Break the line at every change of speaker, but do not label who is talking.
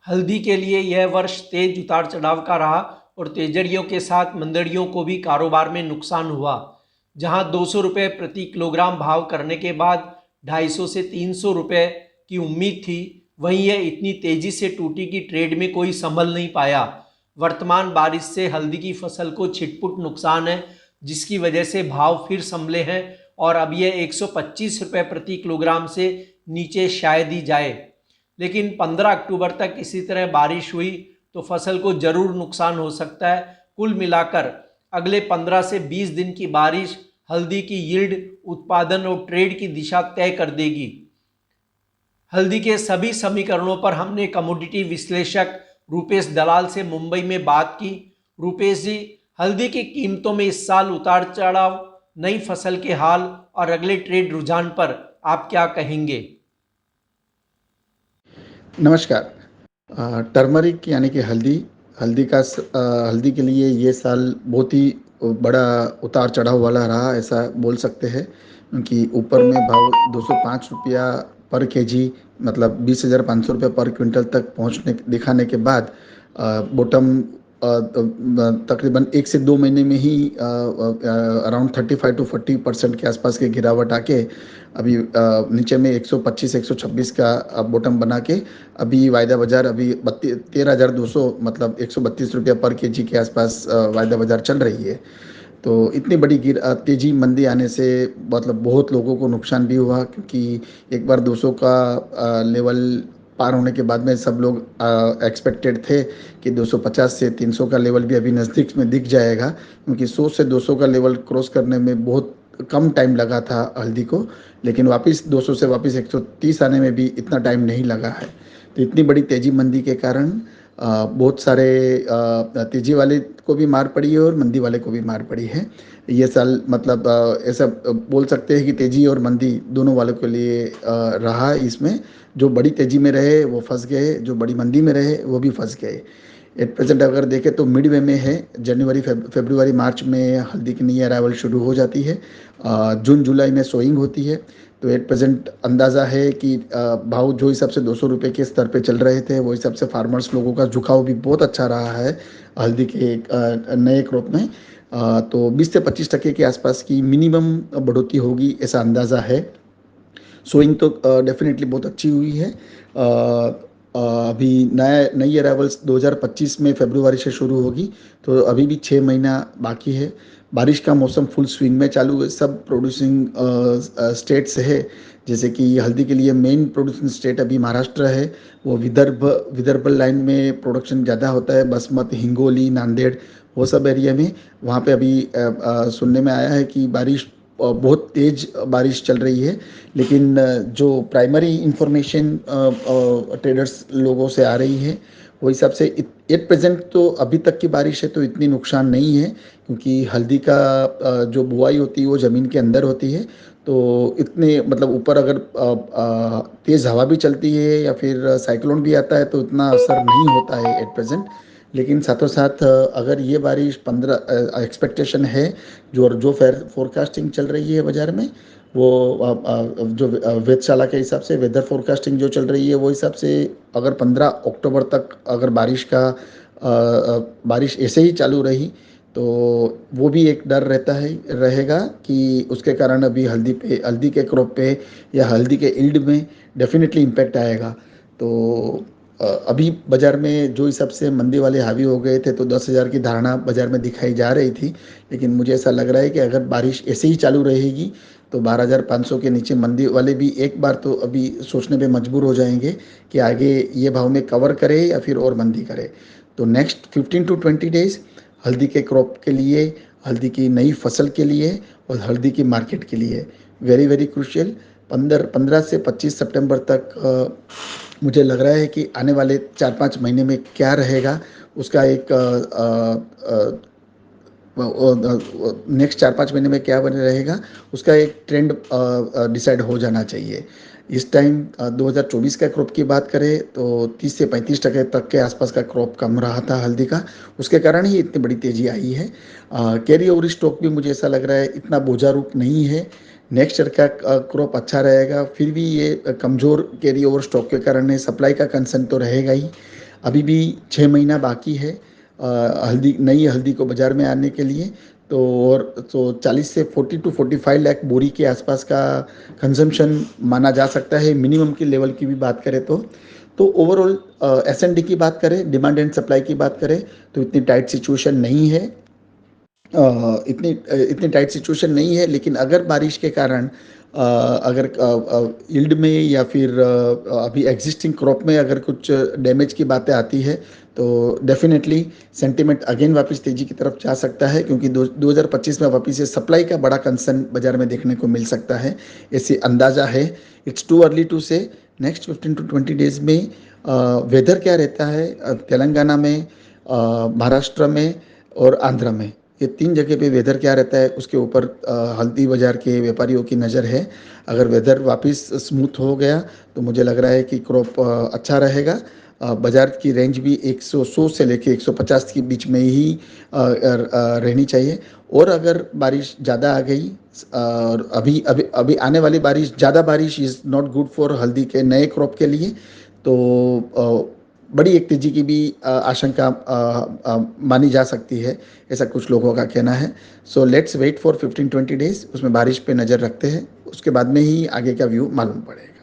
हल्दी के लिए यह वर्ष तेज उतार चढ़ाव का रहा और तेजड़ियों के साथ मंदड़ियों को भी कारोबार में नुकसान हुआ। जहां 200 रुपये प्रति किलोग्राम भाव करने के बाद 250 से 300 रुपये की उम्मीद थी, वहीं यह इतनी तेजी से टूटी कि ट्रेड में कोई संभल नहीं पाया। वर्तमान बारिश से हल्दी की फसल को छिटपुट नुकसान है, जिसकी वजह से भाव फिर संभले हैं और अब यह 125 रुपये प्रति किलोग्राम से नीचे शायद ही जाए। लेकिन 15 अक्टूबर तक इसी तरह बारिश हुई तो फसल को जरूर नुकसान हो सकता है। कुल मिलाकर अगले 15 से 20 दिन की बारिश हल्दी की यील्ड, उत्पादन और ट्रेड की दिशा तय कर देगी। हल्दी के सभी समीकरणों पर हमने कमोडिटी विश्लेषक रूपेश दलाल से मुंबई में बात की। रूपेश जी, हल्दी की कीमतों में इस साल उतार चढ़ाव, नई फसल के हाल और अगले ट्रेड रुझान पर आप क्या कहेंगे?
नमस्कार। टर्मरिक यानी कि हल्दी के लिए ये साल बहुत ही बड़ा उतार चढ़ाव वाला रहा, ऐसा बोल सकते हैं। क्योंकि ऊपर में भाव 205 रुपया पर केजी, मतलब 20,500 रुपये पर क्विंटल तक पहुंचने दिखाने के बाद बॉटम तकरीबन 1 से 2 महीने में ही अराउंड 35 to 40% के आसपास की गिरावट आके अभी नीचे में 125-126 का बॉटम बना के अभी वायदा बाजार अभी 13,200 मतलब 132 रुपया पर केजी के आसपास वायदा बाजार चल रही है। तो इतनी बड़ी तेजी मंदी आने से मतलब बहुत लोगों को नुकसान भी हुआ, क्योंकि एक बार 200 का लेवल पार होने के बाद में सब लोग एक्सपेक्टेड थे कि 250 से 300 का लेवल भी अभी नज़दीक में दिख जाएगा, क्योंकि 100 से 200 का लेवल क्रॉस करने में बहुत कम टाइम लगा था हल्दी को। लेकिन वापस 200 से वापस 130 आने में भी इतना टाइम नहीं लगा है। तो इतनी बड़ी तेजी मंदी के कारण बहुत सारे तेजी वाले को भी मार पड़ी है और मंदी वाले को भी मार पड़ी है। ये साल मतलब ऐसा बोल सकते हैं कि तेजी और मंदी दोनों वालों के लिए रहा। इसमें जो बड़ी तेजी में रहे वो फंस गए, जो बड़ी मंदी में रहे वो भी फंस गए। एट प्रेजेंट अगर देखें तो मिड वे में है। जनवरी फरवरी मार्च में हल्दी की नई अराइवल शुरू हो जाती है। जून जुलाई में सोइंग होती है। तो एट प्रेजेंट अंदाज़ा है कि भाव जो हिसाब से 200 रुपये के स्तर पे चल रहे थे, वो हिसाब से फार्मर्स लोगों का झुकाव भी बहुत अच्छा रहा है हल्दी के नए क्रॉप में। तो 20 से 25% के आसपास की मिनिमम बढ़ोतरी होगी, ऐसा अंदाज़ा है। सोइंग तो डेफिनेटली बहुत अच्छी हुई है। अभी नई अराइवल्स 2025 में फरवरी से शुरू होगी, तो अभी भी 6 महीना बाकी है। बारिश का मौसम फुल स्विंग में चालू है। सब प्रोड्यूसिंग स्टेट्स है, जैसे कि हल्दी के लिए मेन प्रोड्यूसिंग स्टेट अभी महाराष्ट्र है। वो विदर्भ लाइन में प्रोडक्शन ज़्यादा होता है, बासमती, हिंगोली, नांदेड़, वो सब एरिया में। वहाँ पे अभी सुनने में आया है कि बहुत तेज़ बारिश चल रही है। लेकिन जो प्राइमरी इंफॉर्मेशन ट्रेडर्स लोगों से आ रही है, वो हिसाब से एट प्रेजेंट तो अभी तक की बारिश है तो इतनी नुकसान नहीं है, क्योंकि हल्दी का जो बुआई होती है वो ज़मीन के अंदर होती है। तो इतने मतलब ऊपर अगर तेज़ हवा भी चलती है या फिर साइक्लोन भी आता है तो इतना असर नहीं होता है एट प्रेजेंट। लेकिन साथों साथ अगर ये बारिश 15 एक्सपेक्टेशन है, जो फोरकास्टिंग चल रही है बाज़ार में, वो जो वेधशाला के हिसाब से वेदर फोरकास्टिंग जो चल रही है वो हिसाब से अगर 15 अक्टूबर तक अगर बारिश ऐसे ही चालू रही तो वो भी एक डर रहेगा कि उसके कारण अभी हल्दी के क्रॉप पे या हल्दी के ईल्ड में डेफिनेटली इम्पैक्ट आएगा। तो अभी बाज़ार में जो हिसाब से मंदी वाले हावी हो गए थे तो 10,000 की धारणा बाज़ार में दिखाई जा रही थी। लेकिन मुझे ऐसा लग रहा है कि अगर बारिश ऐसे ही चालू रहेगी तो 12,500 के नीचे मंदी वाले भी एक बार तो अभी सोचने पे मजबूर हो जाएंगे कि आगे ये भाव में कवर करे या फिर और मंदी करे। तो नेक्स्ट 15 to 20 डेज हल्दी के क्रॉप के लिए, हल्दी की नई फसल के लिए और हल्दी की मार्केट के लिए वेरी वेरी क्रूशियल। 15 से 25 सितंबर तक मुझे लग रहा है कि आने वाले 4-5 महीने में क्या रहेगा उसका एक नेक्स्ट 4-5 महीने में क्या बने रहेगा उसका एक ट्रेंड डिसाइड हो जाना चाहिए। इस टाइम 2024 का क्रॉप की बात करें तो 30 से 35% तक के आसपास का क्रॉप कम रहा था हल्दी का, उसके कारण ही इतनी बड़ी तेजी आई है। कैरी ओवर स्टॉक भी मुझे ऐसा लग रहा है इतना बोझारूप नहीं है। नेक्स्ट ईयर का क्रॉप अच्छा रहेगा, फिर भी ये कमज़ोर कैरी ओवर स्टॉक के कारण सप्लाई का कंसर्न तो रहेगा ही। अभी भी 6 महीना बाकी है हल्दी नई हल्दी को बाज़ार में आने के लिए। तो और तो 40 से 40 टू 45 लाख बोरी के आसपास का कंजम्पशन माना जा सकता है मिनिमम की लेवल की भी बात करें तो ओवरऑल एस&डी की बात करें, डिमांड एंड सप्लाई की बात करें, तो इतनी टाइट सिचुएशन नहीं है। इतनी टाइट सिचुएशन नहीं है, लेकिन अगर बारिश के कारण अगर यील्ड में या फिर अभी एग्जिस्टिंग क्रॉप में अगर कुछ डैमेज की बातें आती है तो डेफिनेटली सेंटीमेंट अगेन वापस तेजी की तरफ जा सकता है, क्योंकि 2025 में वापस से सप्लाई का बड़ा कंसर्न बाजार में देखने को मिल सकता है, ऐसे अंदाज़ा है। इट्स टू अर्ली टू से नेक्स्ट 15 टू 20 डेज में वेदर क्या रहता है तेलंगाना में, महाराष्ट्र में और आंध्र में, ये 3 जगह पे वेदर क्या रहता है उसके ऊपर हल्दी बाज़ार के व्यापारियों की नज़र है। अगर वेदर वापस स्मूथ हो गया तो मुझे लग रहा है कि क्रॉप अच्छा रहेगा। बाज़ार की रेंज भी 100 से लेके 150 के बीच में ही रहनी चाहिए। और अगर बारिश ज़्यादा आ गई और अभी अभी अभी आने वाली बारिश, ज़्यादा बारिश इज़ नॉट गुड फॉर हल्दी के नए क्रॉप के लिए, तो बड़ी एक तेजी की भी आशंका मानी जा सकती है, ऐसा कुछ लोगों का कहना है। So let's wait for 15-20 days, उसमें बारिश पे नज़र रखते हैं, उसके बाद में ही आगे का व्यू मालूम पड़ेगा।